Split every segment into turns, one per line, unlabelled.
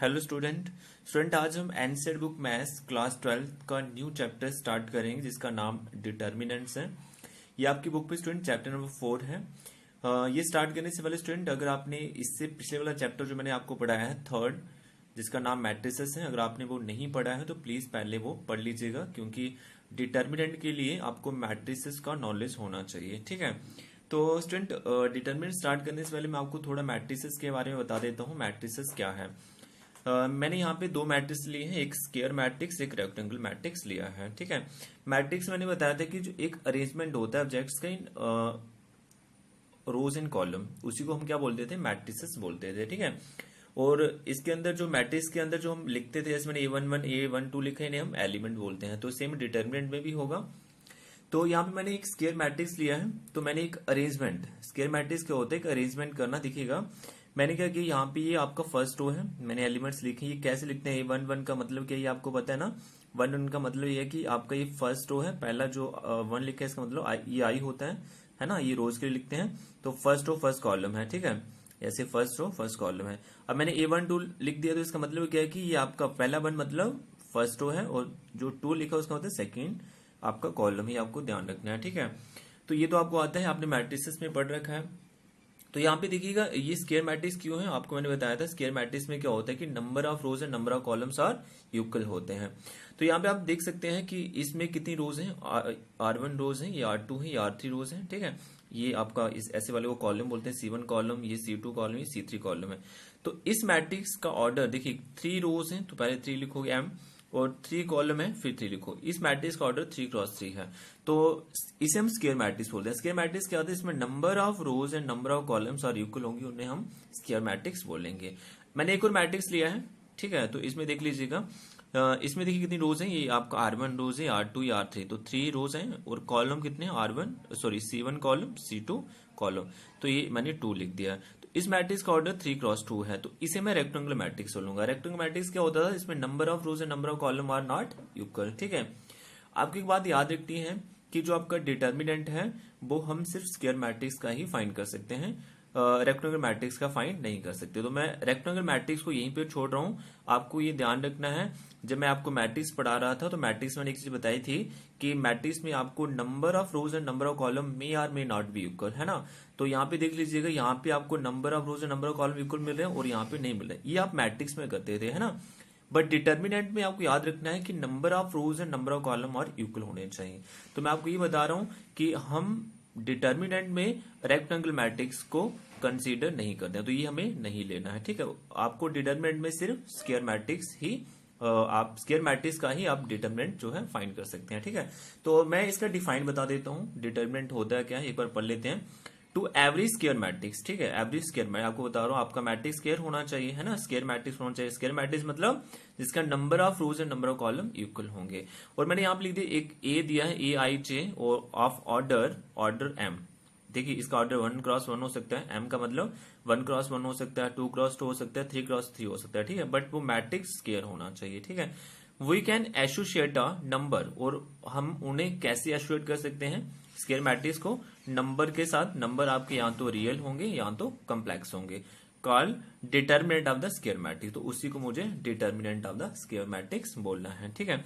Hello student आज हम NCERT book maths class 12 का न्यू चैप्टर स्टार्ट करेंगे जिसका नाम डिटर्मिनेंट्स है। ये आपकी बुक पे स्टूडेंट चैप्टर नंबर 4 है। ये स्टार्ट करने से पहले स्टूडेंट अगर आपने इससे पिछले वाला चैप्टर जो मैंने आपको पढ़ाया है थर्ड, जिसका नाम मैट्रिसेस है, अगर आपने वो नहीं पढ़ा है तो प्लीज पहले वो पढ़ लीजिएगा, क्योंकि डिटर्मिनेंट के लिए आपको मैट्रिसेस का नॉलेज होना चाहिए। ठीक है, तो स्टूडेंट डिटर्मिनेंट स्टार्ट करने से पहले मैं आपको थोड़ा मैट्रिसेस के बारे में बता देता हूँ। मैट्रिसेस क्या है। मैंने यहाँ पे दो मैट्रिक्स लिए हैं, एक स्क्वायर मैट्रिक्स एक रेक्टेंगल मैट्रिक्स लिया है। ठीक है, मैट्रिक्स मैंने बताया था कि जो एक अरेंजमेंट होता है ऑब्जेक्ट्स का इन रोज एंड कॉलम, उसी को हम क्या बोलते थे, मैट्रिसेस बोलते थे। ठीक है, और इसके अंदर जो मैट्रिक्स के अंदर जो हम लिखते थे, जैसे मैंने A11 A12 लिखे, इन्हें हम एलिमेंट बोलते हैं। तो सेम डिटर्मिनेंट में भी होगा। तो यहाँ पे मैंने एक स्क्वायर मैट्रिक्स लिया है, तो मैंने एक अरेंजमेंट, स्क्वायर मैट्रिक्स क्या होता है, एक अरेंजमेंट करना दिखेगा। मैंने क्या किया, यहाँ पे ये आपका फर्स्ट रो है, मैंने एलिमेंट्स लिखे। ये कैसे लिखते हैं, A11 का मतलब क्या है, ये आपको पता है ना। 1 का मतलब ये है कि आपका ये फर्स्ट रो है, पहला जो 1 लिखा है इसका मतलब ये आई होता है ना। ये रोज के लिए लिखते हैं, तो फर्स्ट रो फर्स्ट कॉलम है। ठीक है, ऐसे फर्स्ट रो फर्स्ट कॉलम है। अब मैंने A12 लिख दिया, तो इसका मतलब क्या है कि ये आपका पहला 1 मतलब फर्स्ट रो है, और जो 2 लिखा है उसका मतलब सेकेंड आपका कॉलम ही, आपको ध्यान रखना है। ठीक है, तो ये तो आपको आता है, आपने मैट्रिसेस में पढ़ रखा है। तो यहाँ पे देखिएगा, ये स्क्वायर मैट्रिक्स क्यों है, आपको मैंने बताया था स्क्वायर मैट्रिक्स में क्या होता है कि number of rows and number of columns are equal होते हैं। तो यहाँ पे आप देख सकते हैं कि इसमें कितनी रोज हैं, R1 रोज हैं, ये R2 है, ये R3 रोज हैं। ठीक है, ये आपका इस ऐसे वाले को कॉलम बोलते हैं, C1 कॉलम, ये C2 कॉलम, ये C3 कॉलम है। तो इस मैट्रिक्स का ऑर्डर देखिए, 3 रोज हैं तो पहले 3 लिखोगे M, और 3 कॉलम है फिर 3 लिखो। इस मैट्रिक्स का ऑर्डर 3x3 है, तो इसे हम स्क्वायर मैट्रिक्स बोलते हैं। स्क्वायर मैट्रिक्स क्या होता है, इसमें number of rows and number of columns और इक्वल होंगे, उन्हें हम स्क्वायर मैट्रिक्स बोलेंगे। मैंने एक और मैट्रिक्स लिया है। ठीक है, तो इसमें देख लीजिएगा, इसमें देखिए कितनी रोज हैं, ये आपका R1 रोज है, R2 या R3, तो 3 रोज हैं, और कॉलम कितने हैं, C1 कॉलम, C2 कॉलम, तो ये मैंने 2 लिख दिया। इस मैट्रिक्स का ऑर्डर 3x2 है, तो इसे मैं रेक्टेंगुलर मैट्रिक्स बोलूंगा। रेक्टेंगुलर मैट्रिक्स क्या होता था, इसमें number of rows and number of column are not equal. ठीक है, आपको एक बात याद रखनी है कि जो आपका डिटर्मिनेंट है वो हम सिर्फ स्क्वायर मैट्रिक्स का ही फाइंड कर सकते हैं, रेक्टेंगुलर मैट्रिक्स का फाइंड नहीं कर सकते। तो मैं रेक्टेंगुलर मैट्रिक्स को यहीं पे छोड़ रहा हूं। आपको ये ध्यान रखना है, जब मैं आपको मैट्रिक्स पढ़ा रहा था तो मैट्रिक्स में एक चीज बताई थी कि मैट्रिक्स में आपको number of rows and number of column may or may not be equal, है ना। तो यहाँ पे देख लीजिएगा, यहाँ पे आपको number of rows and number of column equal मिल रहे हैं और यहाँ पे नहीं मिल रहे, ये आप मैट्रिक्स में करते थे, है ना। बट डिटर्मिनेंट में आपको याद रखना है कि number of rows and number of column और इक्वल होने चाहिए। तो मैं आपको ये बता रहा हूं कि हम डिटर्मिनेंट में रेक्टेंगल मैट्रिक्स को कंसीडर नहीं करते हैं, तो ये हमें नहीं लेना है। ठीक है, आपको डिटर्मिनेंट में सिर्फ स्क्वायर मैट्रिक्स ही आप स्क्वायर मैट्रिक्स का ही आप डिटर्मिनेंट जो है फाइंड कर सकते हैं। ठीक है, तो मैं इसका डिफाइन बता देता हूं, डिटर्मिनेंट होता है क्या है, एक बार पढ़ लेते हैं। टू एवरेज स्क्वायर मैट्रिक्स, ठीक है, एवरेज स्क्वायर मैं आपको बता रहा हूं, आपका मैट्रिक्स स्क्वायर होना चाहिए, है ना, स्क्वायर मैट्रिक्स होना चाहिए। स्क्वायर मैट्रिक्स मतलब जिसका number of rows and number of column equal होंगे। और मैंने यहाँ पे लिख दिया, एक ए दिया है, AIJ, और ऑफ ऑर्डर M। देखिए, इसका ऑर्डर 1x1 हो सकता है, M का मतलब 1x1 हो सकता है, 2x2 हो सकता है, 3x3 हो सकता है। ठीक है, बट वो मैट्रिक्स स्क्वायर होना चाहिए। ठीक है, we can associate a number, और हम उन्हें कैसे एसोसिएट कर सकते हैं, स्क्वायर मैट्रिक्स को नंबर के साथ। नंबर आपके या तो रियल होंगे या तो कॉम्प्लेक्स होंगे, call determinant of the square matrix. तो उसी को मुझे determinant of the square matrix बोलना है। ठीक है,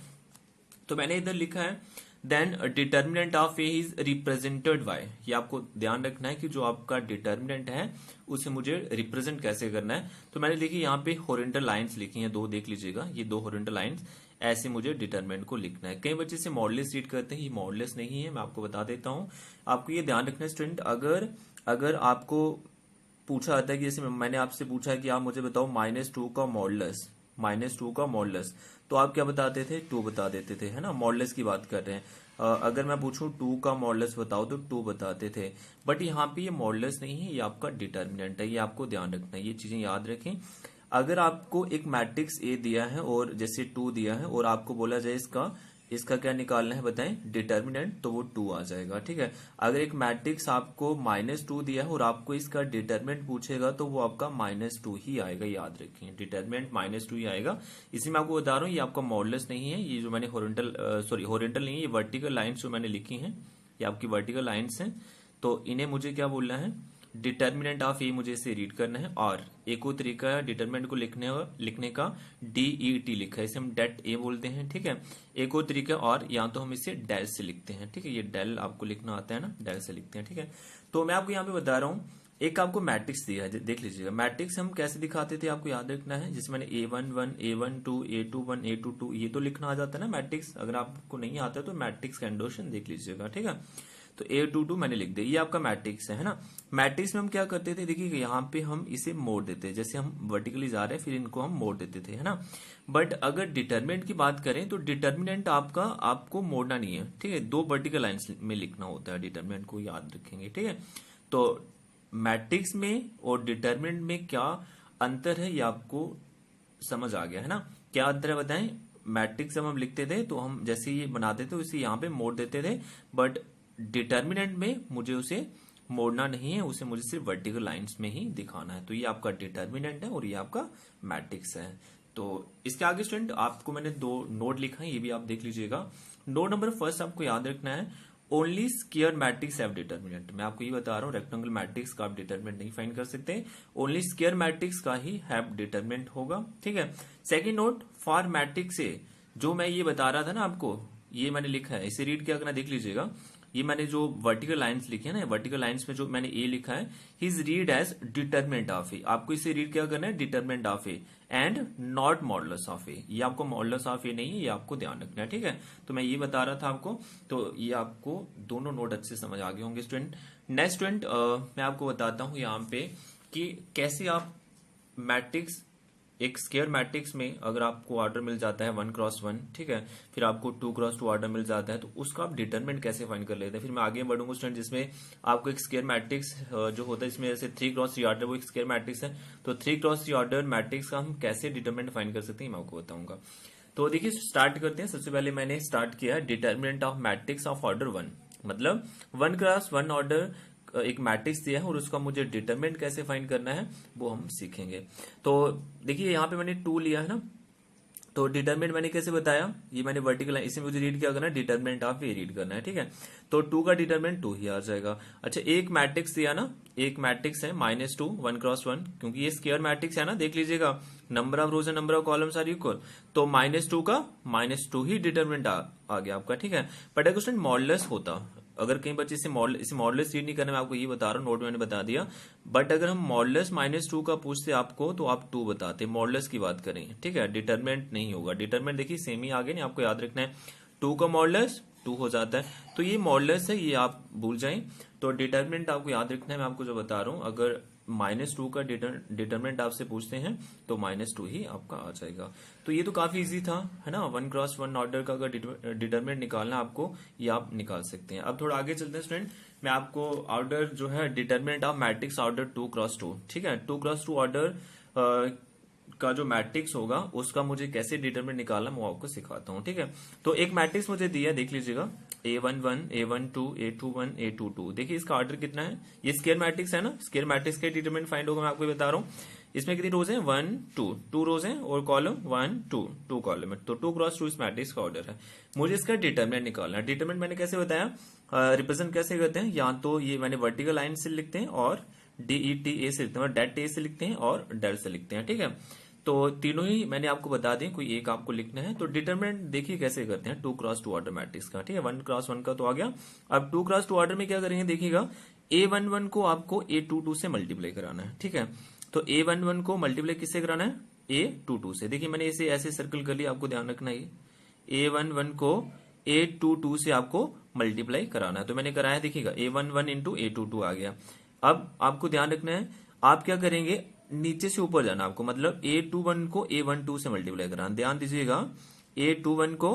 तो मैंने इधर लिखा है then determinant of A is represented by. ये आपको ध्यान रखना है कि जो आपका डिटर्मिनेंट है उसे मुझे रिप्रेजेंट कैसे करना है। तो मैंने देखिए यहाँ पे हॉरिजॉन्टल लाइंस लिखी हैं, 2 देख लीजिएगा, ये 2 हॉरिजॉन्टल लाइंस, ऐसे मुझे डिटर्मिनेंट को लिखना है। कई बच्चे से मॉडलेस रीड करते हैं, ये मॉडलेस नहीं है, मैं आपको बता देता हूँ। आपको ये ध्यान रखना है स्टूडेंट, अगर आपको पूछा जाता है कि जैसे मैंने आपसे पूछा है कि आप मुझे बताओ -2 का मॉडुलस, -2 का मॉडुलस, तो आप क्या बताते थे, 2 बता देते थे, है ना, मॉडुलस की बात कर रहे हैं। अगर मैं पूछूं 2 का मॉडुलस बताओ तो 2 बताते थे। बट यहाँ पे ये मॉडुलस नहीं है, ये आपका डिटर्मिनेंट है, ये आपको ध्यान रखना है, ये चीजें याद रखें। अगर आपको एक मैट्रिक्स A दिया है और जैसे 2 दिया है, और आपको बोला जाए इसका क्या निकालना है बताएं, डिटर्मिनेंट, तो वो 2 आ जाएगा। ठीक है, अगर एक मैट्रिक्स आपको -2 दिया है और आपको इसका डिटर्मिनेंट पूछेगा तो वो आपका -2 ही आएगा, याद रखिए, डिटर्मिनेंट -2 ही आएगा। इसी में आपको बता रहा हूँ, ये आपका मॉडुलस नहीं है, ये जो मैंने हॉरिजॉन्टल नहीं है, ये वर्टिकल लाइन्स जो मैंने लिखी हैं, ये आपकी वर्टिकल लाइन्स हैं। तो इन्हें मुझे क्या बोलना है, डिटर्मिनेंट ऑफ ए मुझे इसे रीड करना है, और एक और तरीका है डिटर्मिनेंट को लिखने का, DET लिखा है, इसे हम डेट ए बोलते हैं, ठीक है। एक और तरीका, और या तो हम इसे डेल से लिखते हैं, ठीक है, ये डेल आपको लिखना आता है ना, डेल से लिखते हैं, ठीक है। तो मैं आपको यहाँ पे बता रहा हूँ, एक आपको मैट्रिक्स दिया है, देख लीजिएगा। मैट्रिक्स हम कैसे दिखाते थे आपको याद रखना है, जिसमें मैंने A11, A12, A21, A22 ये तो लिखना आ जाता है ना मैट्रिक्स। अगर आपको नहीं आता है तो मैट्रिक्स का इंडोशन देख लीजिएगा, ठीक है। तो A22 मैंने लिख दिया, ये आपका मैट्रिक्स है ना। मैट्रिक्स में हम क्या करते थे, देखिए यहाँ पे हम इसे मोड़ देते हैं, जैसे हम वर्टिकली जा रहे हैं फिर इनको हम मोड़ देते थे, है ना। बट अगर डिटर्मिनेंट की बात करें तो डिटर्मिनेंट आपका आपको मोड़ना नहीं है, ठीक है, दो वर्टिकल लाइंस में लिखना होता है डिटर्मिनेंट को, याद रखेंगे, ठीक है। तो मैट्रिक्स में और डिटर्मिनेंट में क्या अंतर है ये आपको समझ आ गया है ना। क्या अंतर है बताएं। मैट्रिक्स जब हम लिखते थे तो हम जैसे ये बनाते थे उसे यहाँ पे मोड़ देते थे, बट डिटर्मिनेंट में मुझे उसे मोड़ना नहीं है, उसे मुझे सिर्फ वर्टिकल लाइंस में ही दिखाना है। तो ये आपका डिटर्मिनेंट है और ये आपका मैट्रिक्स है। तो इसके आगे स्टूडेंट आपको मैंने दो नोट लिखा है, ये भी आप देख लीजिएगा। नोट नंबर फर्स्ट आपको याद रखना है, only square matrix have determinant. मैं आपको ये बता रहा हूँ, रेक्टेंगल मैट्रिक्स का आप डिटर्मिनेंट नहीं फाइंड कर सकते, ओनली स्क्वायर मैट्रिक्स का ही हैव डिटर्मिनेंट होगा, ठीक है। सेकंड नोट, फॉर मैट्रिक्स से जो मैं ये बता रहा था ना आपको, ये मैंने लिखा है, इसे रीड क्या करना देख लीजिएगा। ये मैंने जो वर्टिकल लाइंस लिखी है ना, वर्टिकल लाइंस में जो मैंने ए लिखा है, his read as determinant of A. आपको इसे रीड क्या करना है, determinant of A and not modulus of A. ये आपको मॉडुलस ऑफ ए नहीं है, ये आपको ध्यान रखना है, ठीक है। तो मैं ये बता रहा था आपको, तो ये आपको दोनों नोट अच्छे समझ आ गए होंगे स्टूडेंट। नेक्स्ट स्टूडेंट मैं आपको बताता हूँ यहाँ पे कि कैसे आप मैट्रिक्स, एक स्क्वायर मैट्रिक्स में अगर आपको ऑर्डर मिल जाता है 1x1, ठीक है, फिर आपको 2x2 ऑर्डर मिल जाता है, तो उसका आप डिटरमिनेंट कैसे फाइंड कर लेते हैं। फिर मैं आगे बढ़ूंगा स्टूडेंट, जिसमें आपको एक स्क्वायर मैट्रिक्स जो होता है, इसमें जैसे 3x3 ऑर्डर वो एक स्क्वायर मैट्रिक्स है, तो 3x3 ऑर्डर मैट्रिक्स का हम कैसे डिटरमिनेंट फाइंड कर सकते हैं मैं आपको बताऊंगा। तो देखिए स्टार्ट करते हैं। सबसे पहले मैंने स्टार्ट किया determinant of matrix of order 1, मतलब 1x1 ऑर्डर एक मैट्रिक्स दिया है और उसका मुझे डिटरमिनेंट कैसे फाइंड करना है वो हम सीखेंगे। तो देखिए यहाँ पे मैंने 2 लिया है ना, तो डिटरमिनेंट मैंने कैसे बताया, ये मैंने वर्टिकल इसे मुझे रीड क्या करना है, डिटरमिनेंट ऑफ ए रीड करना है, ठीक है। तो 2 का डिटरमिनेंट 2 ही आ जाएगा। अच्छा, एक मैट्रिक्स दिया ना, एक मैट्रिक्स है -2 1x1, क्योंकि ये स्क्वायर मैट्रिक्स है ना, देख लीजिएगा number of rows and number of columns are equal, तो -2 का -2 ही डिटरमिनेंट आ गया आपका, ठीक है। बट अगर क्वेश्चन मॉडुलस होता, अगर कई बच्चे इसे मॉडुलस रीड नहीं करना, मैं आपको ये बता रहा हूँ, नोट मैंने बता दिया, बट अगर हम मॉडुलस -2 का पूछते आपको तो आप 2 बताते, मॉडुलस की बात करें, ठीक है, डिटरमिनेंट नहीं होगा। डिटरमिनेंट देखिए सेम ही आगे नहीं, आपको याद रखना है 2 का मॉडुलस 2 हो जाता है, तो ये मॉडुलस है, ये आप भूल जाएं। तो डिटरमिनेंट आपको याद रखना है, मैं आपको जो बता रहा हूँ, अगर -2 का डिटरमिनेंट आपसे पूछते हैं तो -2 ही आपका आ जाएगा। तो ये तो काफी इजी था, है ना। 1x1 ऑर्डर का अगर डिटरमिनेंट निकालना आपको, ये आप निकाल सकते हैं। अब थोड़ा आगे चलते हैं स्टूडेंट, मैं आपको ऑर्डर जो है determinant of matrix order 2x2, ठीक है, 2x2 ऑर्डर का जो मैट्रिक्स होगा उसका मुझे कैसे डिटरमिनेंट निकालना वो आपको सिखाता हूँ, ठीक है। तो एक मैट्रिक्स मुझे दिया, देख लीजिएगा, A11, A12, A21, A22। देखिए इसका ऑर्डर कितना है, ये स्क्वायर मैट्रिक्स है ना, स्क्वायर मैट्रिक्स का डिटरमिनेंट फाइंड होगा, मैं आपको बता रहा हूँ। इसमें कितनी रोज है, 1 2 रोज है और कॉलम 1 2 कॉलम है, तो 2x2 इस मैट्रिक्स का ऑर्डर है। मुझे इसका डिटरमिनेंट निकालना है। डिटरमिनेंट मैंने कैसे बताया, रिप्रेजेंट कैसे करते हैं, या तो ये मैंने वर्टिकल लाइन से लिखते हैं और DET से लिखते हैं, और डेट ए से लिखते हैं और डेल से लिखते हैं, ठीक है। तो तीनों ही मैंने आपको बता दें, कोई एक आपको लिखना है। तो डिटरमिनेंट देखिए कैसे करते हैं 2x2 ऑर्डर मैट्रिक्स का, ठीक है, 1x1 का तो आ गया। अब 2x2 ऑर्डर में क्या करेंगे, देखिएगा A11 को आपको A22 से मल्टीप्लाई कराना है, ठीक है। तो A11 को मल्टीप्लाई किससे कराना है, A22 से। देखिए मैंने इसे ऐसे सर्कल कर लिया, आपको ध्यान रखना है, A11 को A22 से आपको मल्टीप्लाई कराना है, तो मैंने कराया, देखिएगा A11 इंटू A22 आ गया। अब आपको ध्यान रखना है, आप क्या करेंगे, नीचे से ऊपर जाना आपको, मतलब A21 को A12 से मल्टीप्लाई कराना, ध्यान दीजिएगा, A21 को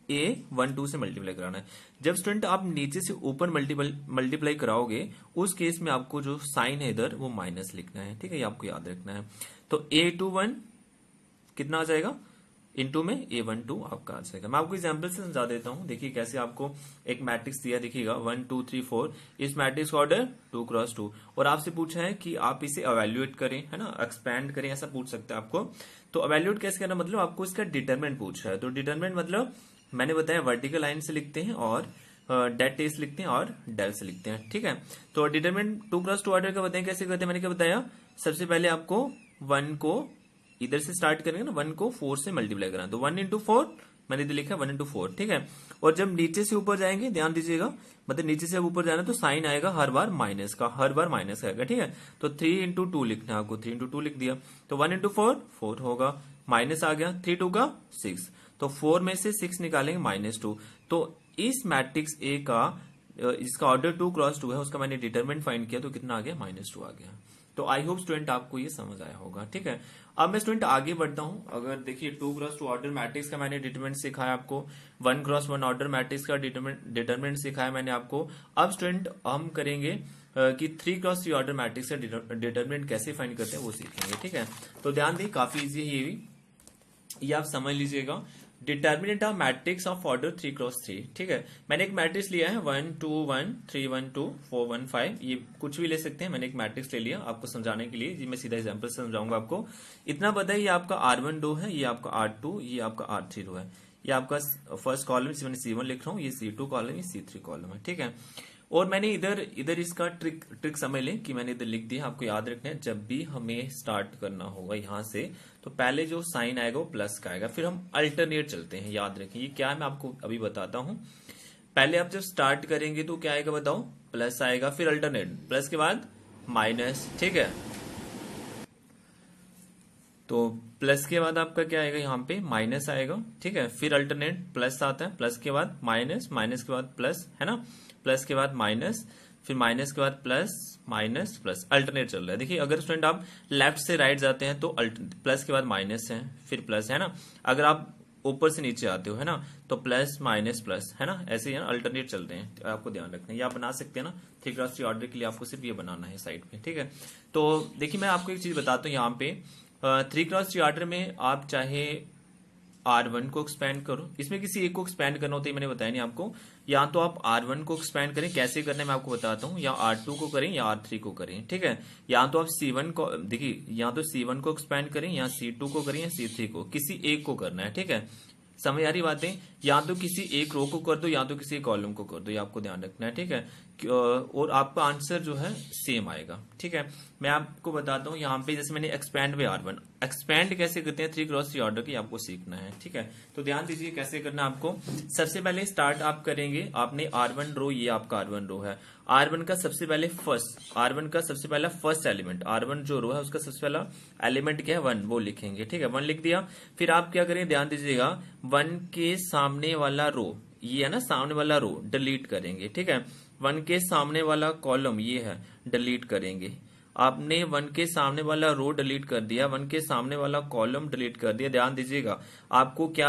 A12 से मल्टीप्लाई कराना है। जब स्टूडेंट आप नीचे से ऊपर मल्टीप्लाई कराओगे, उस केस में आपको जो साइन है इधर वो माइनस लिखना है, ठीक है, ये आपको याद रखना है। तो A21 कितना आ जाएगा, इनटू में A12 आपका आ जाएगा। मैं आपको एग्जांपल से समझा देता हूं, देखिए कैसे आपको एक मैट्रिक्स दिया, देखिएगा 1 2 3 4, इस मैट्रिक्स का ऑर्डर 2x2, और आपसे पूछा है कि आप इसे एवेल्युएट करें, है ना, एक्सपैंड करें, ऐसा पूछ सकते हैं आपको। तो एवेल्युएट कैसे करना, मतलब आपको इसका डिटरमिनेंट पूछा है, तो डिटरमिनेंट मतलब मैंने बताया वर्टिकल लाइन से लिखते हैं और डेट से लिखते हैं और डेल से लिखते हैं। ठीक है, तो डिटरमिनेंट 2x2 ऑर्डर का बताएं कैसे करते हैं। मैंने क्या बताया, सबसे पहले आपको 1 को इधर से स्टार्ट करेंगे ना, 1 को 4 से मल्टीप्लाई करना, तो 1 इंटू 4 मैंने इधर लिखा 1 इंटू 4। ठीक है, और जब नीचे से ऊपर जाएंगे ध्यान दीजिएगा, मतलब नीचे से ऊपर जाना तो साइन आएगा हर बार माइनस का, हर बार माइनस आएगा। ठीक है, तो 3 इंटू 2 लिखना है आपको, 3 इंटू 2 लिख दिया, तो 1 इंटू 4 4 होगा, माइनस आ गया, 3 2 का 6, तो 4 में से 6 निकालेंगे -2। तो इस मैट्रिक्स ए का इसका ऑर्डर 2x2 है, उसका मैंने डिटरमिनेंट फाइंड किया तो कितना आ गया, -2 आ गया। तो आई होप स्टूडेंट आपको ये समझ आया होगा। ठीक है, अब मैं स्टूडेंट आगे बढ़ता हूं। अगर देखिए 2x2 ऑर्डर मैट्रिक्स का मैंने डिटरमिनेंट सिखाया आपको, 1x1 ऑर्डर मैट्रिक्स का डिटरमिनेंट सिखाया मैंने आपको। अब स्टूडेंट हम करेंगे कि 3x3 ऑर्डर मैट्रिक्स का डिटरमिनेंट कैसे फाइंड करते हैं वो सीखेंगे। ठीक है, तो ध्यान दी, काफी इजी है ये भी, ये आप समझ लीजिएगा। Determinant of matrix of order 3x3। ठीक है, मैंने एक मैट्रिक्स लिया है 1 2 1 3 1 2 4 1 5, ये कुछ भी ले सकते हैं। मैंने एक मैट्रिक्स ले लिया आपको समझाने के लिए, जी मैं सीधा एग्जांपल से समझाऊंगा आपको। इतना पता है, ये आपका R1 रो है, ये आपका R2, ये आपका R3 रो है, ये आपका फर्स्ट कॉलम मैंने C1 लिख रहा हूँ, ये C2 कॉलम, ये C3 कॉलम है। ठीक है, और मैंने इधर इसका ट्रिक समझ लें कि मैंने इधर लिख दिया, आपको याद रखना है जब भी हमें स्टार्ट करना होगा यहां से, तो पहले जो साइन आएगा वो प्लस का आएगा, फिर हम अल्टरनेट चलते हैं। याद रखें ये क्या है, मैं आपको अभी बताता हूं। पहले आप जब स्टार्ट करेंगे तो क्या आएगा बताओ, प्लस आएगा, फिर अल्टरनेट, प्लस के बाद माइनस। ठीक है, तो प्लस के बाद आपका क्या आएगा, यहाँ पे माइनस आएगा। ठीक है, फिर अल्टरनेट प्लस आता है, प्लस के बाद माइनस, माइनस के बाद प्लस, है ना, प्लस के बाद माइनस, फिर माइनस के बाद प्लस, माइनस प्लस, अल्टरनेट चल रहा है। देखिए अगर स्टूडेंट आप लेफ्ट से राइट जाते हैं तो प्लस के बाद माइनस है, फिर प्लस, है ना। अगर आप ऊपर से नीचे आते हो, है ना, तो प्लस माइनस प्लस, है ना, ऐसे ही है ना, अल्टरनेट चल रहे हैं, तो आपको ध्यान रखना है। ये आप बना सकते हैं ना 3x3 ऑर्डर के लिए, आपको सिर्फ ये बनाना है साइड पे। ठीक है, तो देखिए मैं आपको एक चीज बताता हूँ, यहाँ पे 3x3 ऑर्डर में आप चाहे R1 को एक्सपैंड करो, इसमें किसी एक को एक्सपैंड करना होता है, मैंने बताया नहीं आपको। या तो आप R1 को एक्सपैंड करें, कैसे करना है मैं आपको बताता हूँ, या R2 को करें या R3 को करें। ठीक है, या तो आप C1 को, देखिए या तो C1 को एक्सपैंड करें, या C2 को करें, या C3 को, किसी एक को करना है। ठीक है, समझ आ रही बातें, या तो किसी एक रो को कर दो या तो किसी कॉलम को कर दो, ये आपको ध्यान रखना है। ठीक है, और आपका आंसर जो है सेम आएगा। ठीक है, मैं आपको बताता हूँ यहाँ पे, जैसे मैंने एक्सपैंड बाय R1, एक्सपैंड कैसे करते हैं 3x3 ऑर्डर की आपको सीखना है। ठीक है, तो ध्यान दीजिए कैसे करना है आपको। सबसे पहले स्टार्ट आप करेंगे, आपने R1 रो, ये आपका R1 रो है, R1 का सबसे पहले R1 का सबसे पहला फर्स्ट एलिमेंट, R1 जो रो है उसका सबसे पहला एलिमेंट क्या है, 1, वो लिखेंगे। ठीक है, 1 लिख दिया, फिर आप क्या करें, ध्यान दीजिएगा, 1 के सामने वाला रो, ये है ना सामने वाला रो, डिलीट करेंगे। ठीक है, 1 के सामने वाला कॉलम ये है, डिलीट करेंगे। आपने 1 के सामने वाला रो डिलीट कर दिया, 1 के सामने वाला कॉलम डिलीट कर दिया। ध्यान दीजिएगा, आपको क्या,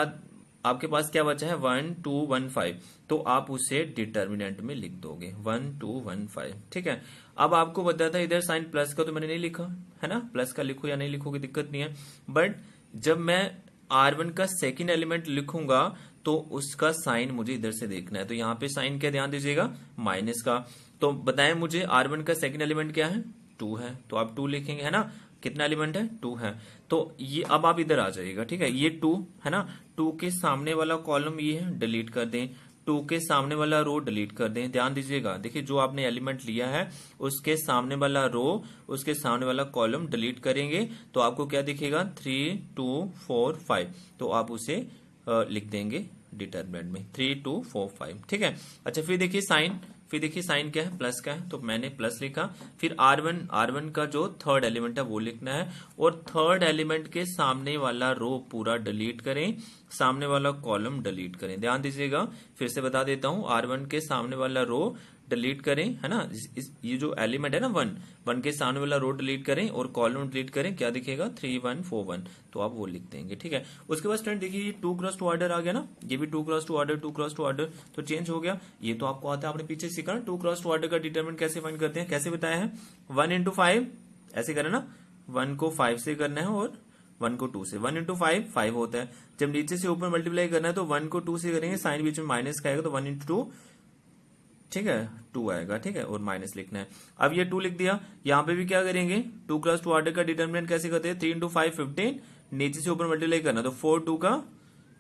आपके पास क्या बचा है, 1 2 1 5, तो आप उसे डिटर्मिनेंट में लिख दोगे 1 2 1 5। ठीक है, अब आपको बता था इधर साइन प्लस का तो मैंने नहीं लिखा, है ना, प्लस का लिखो या नहीं लिखो कोई दिक्कत नहीं है, बट जब मैं R1 का सेकेंड एलिमेंट लिखूंगा तो उसका साइन मुझे इधर से देखना है, तो यहाँ पे साइन क्या, ध्यान दीजिएगा, माइनस का। तो बताएं मुझे R1 का सेकेंड एलिमेंट क्या है, 2 है, तो आप 2 लिखेंगे, है ना, कितना एलिमेंट है, 2 है। तो ये अब आप इधर आ जाइएगा। ठीक है, ये 2 है ना, 2 के सामने वाला कॉलम ये है, डिलीट कर दें, 2 के सामने वाला रो डिलीट कर दें। ध्यान दीजिएगा, देखिए जो आपने एलिमेंट लिया है उसके सामने वाला रो, उसके सामने वाला कॉलम डिलीट करेंगे, तो आपको क्या दिखेगा, 3 2 4 5, तो आप उसे लिख देंगे डिटरमिनेंट में 3 2 4 5। ठीक है, अच्छा फिर देखिए साइन क्या है, प्लस का है, तो मैंने प्लस लिखा। फिर R1 का जो थर्ड एलिमेंट है वो लिखना है, और थर्ड एलिमेंट के सामने वाला रो पूरा डिलीट करें, सामने वाला कॉलम डिलीट करें। ध्यान दीजिएगा, फिर से बता देता हूं, R1 के सामने वाला रो डिलीट करें, है ना, ये जो एलिमेंट है ना 1 के सामने वाला रो डिलीट करें और कॉलम डिलीट करें, क्या दिखेगा, 3 1 4 1, तो आप वो लिख देंगे। ठीक है, उसके बाद स्टूडेंट देखिए 2x2 ऑर्डर आ गया ना, ये भी 2x2 ऑर्डर तो चेंज हो गया। ये तो आपको आता है, आपने पीछे सीखा ना 2x2 ऑर्डर का डिटरमिनेंट कैसे फाइंड करते हैं, कैसे बताया है, 1 इंटू 5 ऐसे करें ना, 1 को 5 से करना है और 1 को 2 से, 1 इंटू 5 5 होता है। जब नीचे से ऊपर मल्टीप्लाई करना है तो 1 को 2 से करेंगे, साइन बीच में माइनस का आएगा, तो 1 इंटू 2, ठीक है, 2 आएगा। ठीक है, और माइनस लिखना है। अब ये 2 लिख दिया, यहाँ पे भी क्या करेंगे, 2x2 ऑर्डर का डिटरमिनेंट कैसे करते हैं, 3 इंटू 5 15, नीचे से ऊपर मल्टीप्लाई करना, तो 4 2 का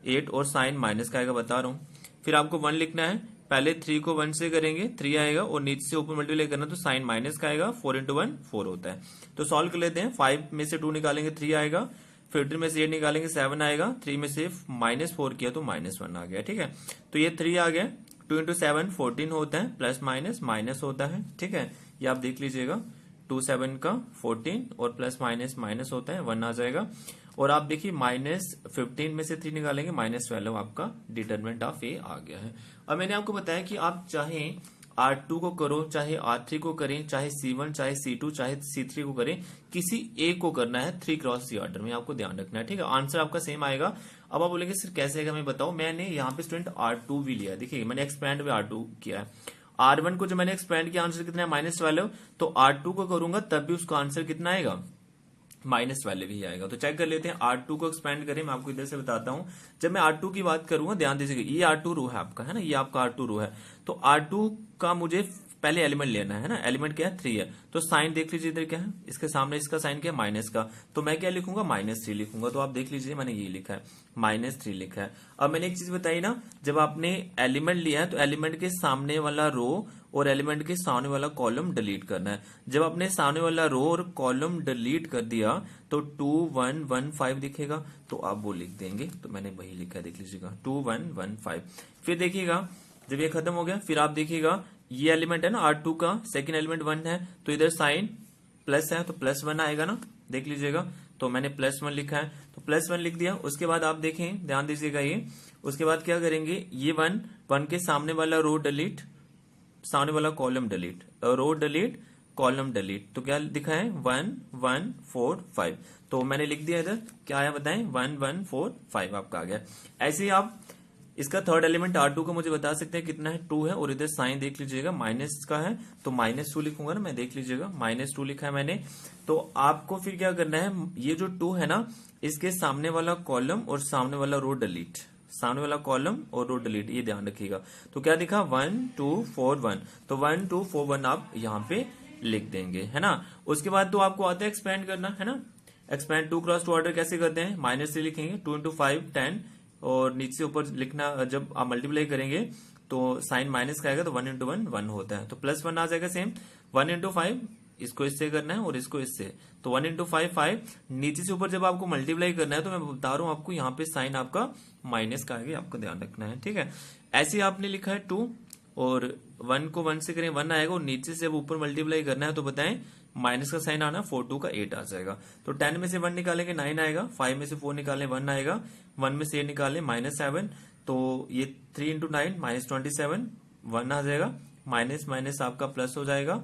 8 और साइन माइनस का आएगा, बता रहा हूं। फिर आपको 1 लिखना है, पहले 3 को 1 से करेंगे 3 आएगा और नीचे से ऊपर मल्टीप्लाई करना तो साइन माइनस का आएगा, 4 इंटू 1 4 होता है। तो सॉल्व कर लेते हैं। 5 में से 2 निकालेंगे 3 आएगा, 15 में से 8 निकालेंगे 7 आएगा, 3 में से -4 किया तो -1 आ गया। ठीक है, तो ये 3 आ गया। 2 इंटू 7 14 होता है, प्लस माइनस माइनस होता है। ठीक है, ये आप देख लीजिएगा, 2 7 का 14 और प्लस माइनस माइनस होता है, 1 आ जाएगा। और आप देखिए -15 में से 3 निकालेंगे -12 आपका डिटरमिनेंट ऑफ ए आ गया है। अब मैंने आपको बताया कि आप चाहे R2 को करो, चाहे R3 को करें, चाहे C1, चाहे C2, चाहे C3 को करें, किसी एक को करना है 3 क्रॉस C ऑर्डर में, आपको ध्यान रखना है। ठीक है, आंसर आपका सेम आएगा। अब आप बोलेंगे सर कैसे आएगा, मैं बताऊं। मैंने यहाँ पे स्टूडेंट R2 भी लिया है, देखिए मैंने एक्सपेंड में R2 किया है। R1 को जो मैंने एक्सपेंड किया आंसर कितना है -12, तो R2 को करूंगा तब भी उसका आंसर कितना आएगा, -12 ही आएगा। तो चेक कर लेते हैं, R2 को एक्सपेंड करें, मैं आपको इधर से बताता हूं। जब मैं R2 की बात करूंगा ध्यान दीजिएगा, ये R2 रो है आपका, है ना, ये आपका R2 रो है। तो R2 का मुझे पहले एलिमेंट लेना है ना, एलिमेंट क्या है 3 है। तो साइन देख लीजिए इधर क्या है, इसके सामने इसका साइन क्या है माइनस का, तो मैं क्या लिखूंगा -3 लिखूंगा। तो आप देख लीजिए मैंने ये लिखा है -3 लिखा है। अब मैंने एक चीज बताई ना, जब आपने एलिमेंट लिया है तो एलिमेंट के सामने वाला रो और एलिमेंट के सामने वाला कॉलम डिलीट करना है। जब आपने सामने वाला रो और कॉलम डिलीट कर दिया तो 2 1 1 5 दिखेगा, तो आप वो लिख देंगे। तो मैंने वही लिखा है, देख लीजिएगा 2 1 1 5। फिर देखिएगा जब ये खत्म हो गया, फिर आप देखिएगा ये एलिमेंट है ना R2 का, सेकंड एलिमेंट 1 है, तो इधर साइन प्लस है तो +1 आएगा ना, देख लीजिएगा। तो मैंने +1 लिखा है, तो +1 लिख दिया। उसके बाद आप देखें, ध्यान दीजिएगा, ये उसके बाद क्या करेंगे, ये 1 के सामने वाला रो डिलीट, सामने वाला column delete, row delete column delete, तो क्या दिखा है 1 1 4 5। तो मैंने लिख दिया इधर, क्या आया बताएं, 1 1 4 5 आपका आ गया। ऐसे ही आप इसका थर्ड एलिमेंट R2 को मुझे बता सकते हैं कितना है, 2 है, और इधर साइन देख लीजिएगा माइनस का है तो -2 लिखूंगा ना मैं, देख लीजिएगा -2 लिखा है मैंने। तो आपको फिर क्या करना है, ये जो 2 है ना, इसके सामने वाला कॉलम और सामने वाला रो डिलीट, सामने वाला कॉलम और रो डिलीट, ये ध्यान रखिएगा। तो क्या दिखा 1 2 4 1, तो 1 2 4 1 आप यहाँ पे लिख देंगे, है ना। उसके बाद तो आपको आता है एक्सपेंड करना, है ना। एक्सपेंड 2 क्रॉस 2 ऑर्डर कैसे करते हैं, -3 लिखेंगे, 2 इंटू 5 10, और नीचे से ऊपर लिखना, जब आप मल्टीप्लाई करेंगे तो साइन माइनस का आएगा, तो 1 इंटू 1 1 होता है, तो +1 आ जाएगा सेम। 1 इंटू 5 इसको इससे करना है और इसको इससे, तो 1 इंटू 5 5, नीचे से ऊपर जब आपको मल्टीप्लाई करना है तो मैं बता रहा हूं आपको, यहाँ पे साइन आपका माइनस का आएगा, आपको ध्यान रखना है। ठीक है, ऐसे ही आपने लिखा है 2 और 1 को 1 से करें 1 आएगा, और नीचे से जब ऊपर मल्टीप्लाई करना है तो बताएं माइनस का साइन आना, 4 2 का 8 आ जाएगा। तो 10 में से 1 निकालेंगे 9 आएगा, 5 में से 4 निकालें 1 आएगा, 1 में से 8 निकालें -7, तो ये 3 इंटू 9 -27, 1 आ जाएगा, माइनस माइनस आपका प्लस हो जाएगा।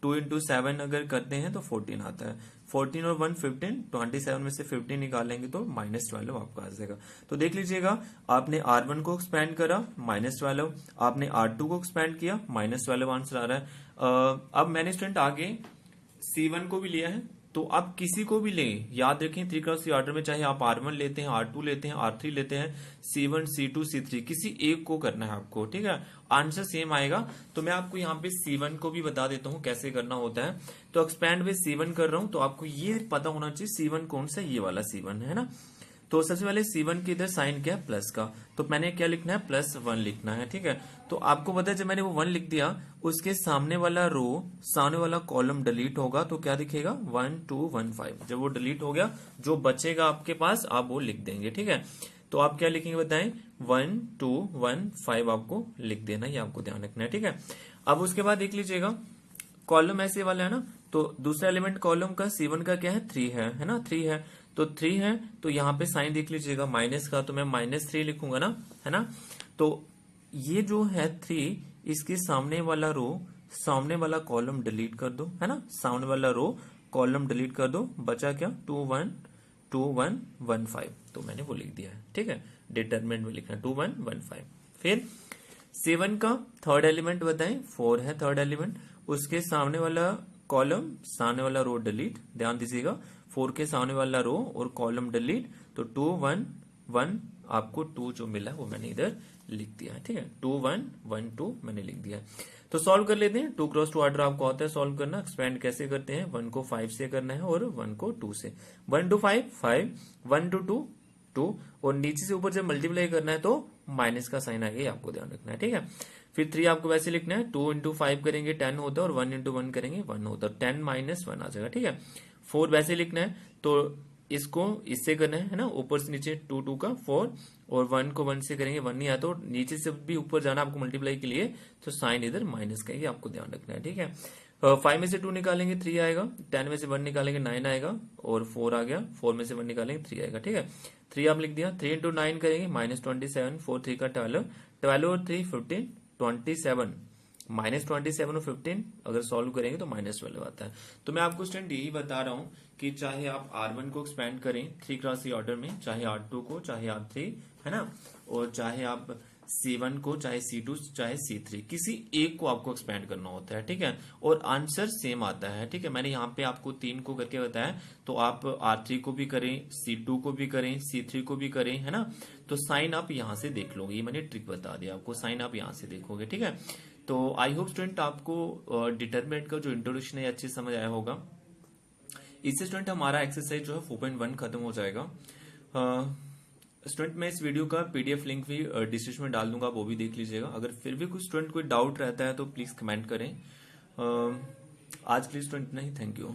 2 इंटू 7 अगर करते हैं तो 14 आता है, 14 और 1 15, 27 में से 15 निकालेंगे तो -12 आपका आ जाएगा। तो देख लीजिएगा, आपने R1 को एक्सपेंड करा -12, आपने R2 को एक्सपेंड किया -12 आंसर आ रहा है। अब मैंने स्टूडेंट आगे C1 को भी लिया है, तो आप किसी को भी लें, याद रखें 3 क्रॉस C ऑर्डर में, चाहे आप R1 लेते हैं, R2 लेते हैं, R3 लेते हैं, C1 C2 C3, किसी एक को करना है आपको। ठीक है, आंसर सेम आएगा। तो मैं आपको यहाँ पे C1 को भी बता देता हूँ कैसे करना होता है। तो एक्सपेंड में C1 कर रहा हूँ, तो आपको ये पता होना चाहिए C1 कौन सा, ये वाला C1 है ना। तो सबसे पहले C1 के इधर साइन क्या है प्लस का, तो मैंने क्या लिखना है +1 लिखना है। ठीक है, तो आपको पता है जब मैंने वो 1 लिख दिया, उसके सामने वाला रो, सामने वाला कॉलम डिलीट होगा, तो क्या दिखेगा 1 2 1 5। जब वो डिलीट हो गया, जो बचेगा आपके पास आप वो लिख देंगे। ठीक है, तो आप क्या लिखेंगे बताएं, 1 2 1 5 आपको लिख देना, ये आपको ध्यान रखना है। ठीक है, अब उसके बाद देख लीजिएगा, कॉलम ऐसे वाला है ना, तो दूसरा एलिमेंट कॉलम का C1 का क्या है 3 है ना, 3 है, तो 3 है, तो यहाँ पे साइन देख लीजिएगा माइनस का, तो मैं -3 लिखूंगा ना, है ना। तो ये जो है 3, इसके सामने वाला रो, सामने वाला कॉलम डिलीट कर दो, है ना, सामने वाला रो कॉलम डिलीट कर दो, बचा क्या 2 1 2 1 1 5, तो मैंने वो लिख दिया है। ठीक है, डिटरमिनेंट में लिखना 2 1 1 5। फिर C1 का थर्ड एलिमेंट बताएं, 4 है थर्ड एलिमेंट, उसके सामने वाला कॉलम, सामने वाला रो डिलीट, ध्यान दीजिएगा 4 के सामने वाला रो और कॉलम डिलीट, तो 2 1 1 आपको 2 जो मिला वो मैंने इधर लिख दिया है। ठीक है, 2 1 1 2 मैंने लिख दिया है। तो सॉल्व कर लेते हैं, 2 क्रॉस 2 ऑर्डर आपको आता है सॉल्व करना। एक्सपेंड कैसे करते हैं, 1 को 5 से करना है और 1 को 2 से, 1 टू 5 5, 1 टू 2 2, और नीचे से ऊपर जब मल्टीप्लाई करना है तो माइनस का साइन आएगा, आपको ध्यान रखना है। ठीक है, फिर 3 आपको वैसे लिखना है, 2 इंटू 5 करेंगे 10 होता है, और 1 इंटू 1 करेंगे 1 होता है, 10 माइनस 1 आ जाएगा, ठीक है। 4 वैसे लिखना है, तो इसको इससे करना है ना, ऊपर से नीचे 2 2 का 4, और 1 को 1 से करेंगे 1 नहीं आता, और नीचे से भी ऊपर जाना आपको मल्टीप्लाई के लिए, तो साइन इधर माइनस का, ये आपको ध्यान रखना है, ठीक है। 5 में से 2 निकालेंगे 3 आएगा, 10 में से 1 निकालेंगे 9 आएगा, और 4 आ गया, 4 में से 1 निकालेंगे 3 आएगा, ठीक है। 3 आप लिख दिया, 3 इंटू 9 करेंगे -27, 4 3 का 12, 12 और 3 15, 27, -27 और 15 अगर सॉल्व करेंगे तो -12 आता है। तो मैं आपको स्टूडेंट यही बता रहा हूँ कि चाहे आप R1 को एक्सपेंड करें 3x3 ऑर्डर में, चाहे R2 को, चाहे R3, है ना, और चाहे आप C1 को, चाहे C2, चाहे C3, किसी एक को आपको एक्सपेंड करना होता है, ठीक है, और आंसर सेम आता है, ठीक है। मैंने यहाँ पे आपको 3 को करके बताया, तो आप R3 को भी करें, C2 को भी करें, C3 को भी करें, है ना, तो साइन आप यहाँ से देख लोगे, ये मैंने ट्रिक बता दिया आपको, साइन आप यहाँ से देखोगे, ठीक है। तो आई होप स्टूडेंट आपको डिटरमिनेंट का जो इंट्रोडक्शन है अच्छे समझ आया होगा। इससे स्टूडेंट हमारा एक्सरसाइज जो है 4.1 खत्म हो जाएगा। स्टूडेंट मैं इस वीडियो का पीडीएफ लिंक भी डिस्क्रिप्शन में डाल दूंगा, आप वो भी देख लीजिएगा। अगर फिर भी कुछ स्टूडेंट कोई डाउट रहता है तो प्लीज कमेंट करें। आज के लिए स्टूडेंट नहीं, थैंक यू।